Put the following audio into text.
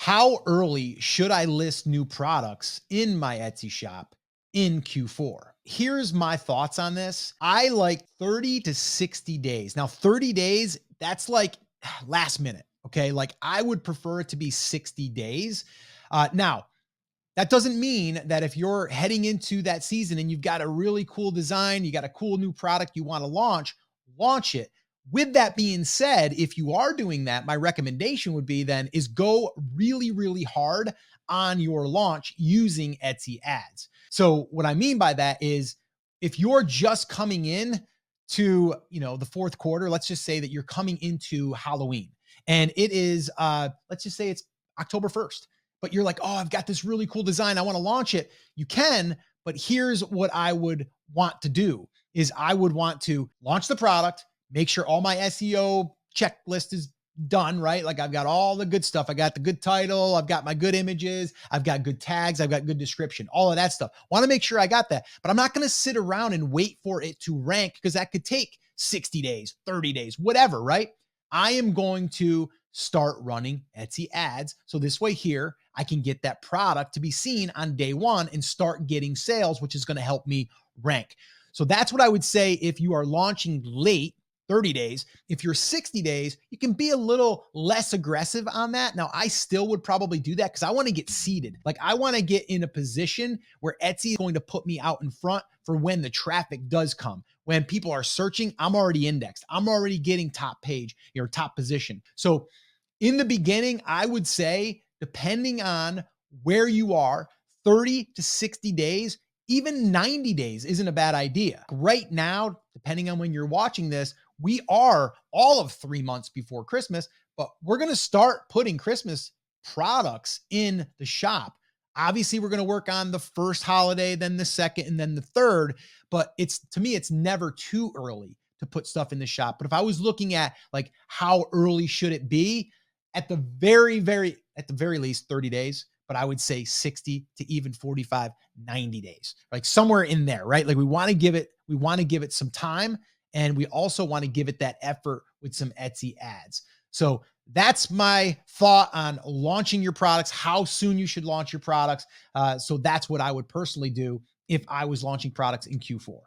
How early should I list new products in my Etsy shop in Q4? Here's my thoughts on this. I like 30 to 60 days. Now, 30 days, that's like last minute. Okay. Like I would prefer it to be 60 days. Now, that doesn't mean that if you're heading into that season and you've got a really cool design, you got a cool new product you want to launch it. With that being said, if you are doing that, my recommendation would be then is go really, really hard on your launch using Etsy ads. So what I mean by that is if you're just coming in to, the fourth quarter, let's just say that you're coming into Halloween and it is let's just say it's October 1st, but you're like, oh, I've got this really cool design. I want to launch it. You can, but here's what I would want to do is I would want to launch the product, make sure all my SEO checklist is done, right? Like I've got all the good stuff. I got the good title. I've got my good images. I've got good tags. I've got good description, all of that stuff. Want to make sure I got that, but I'm not going to sit around and wait for it to rank because that could take 60 days, 30 days, whatever, right? I am going to start running Etsy ads. So this way here, I can get that product to be seen on day one and start getting sales, which is going to help me rank. So that's what I would say if you are launching late, 30 days. If you're 60 days, you can be a little less aggressive on that. Now, I still would probably do that because I want to get seated. Like I want to get in a position where Etsy is going to put me out in front for when the traffic does come. When people are searching, I'm already indexed. I'm already getting top page, top position. So in the beginning, I would say, depending on where you are, 30 to 60 days, even 90 days isn't a bad idea. Right now, depending on when you're watching this, we are all of 3 months before Christmas, but we're going to start putting Christmas products in the shop. Obviously, we're going to work on the first holiday, then the second, and then the third. But to me, it's never too early to put stuff in the shop. But if I was looking at like how early should it be, at the very least 30 days, but I would say 60 to even 45, 90 days, like somewhere in there, right? Like we want to give it some time. And we also want to give it that effort with some Etsy ads. So that's my thought on launching your products, how soon you should launch your products. So that's what I would personally do if I was launching products in Q4.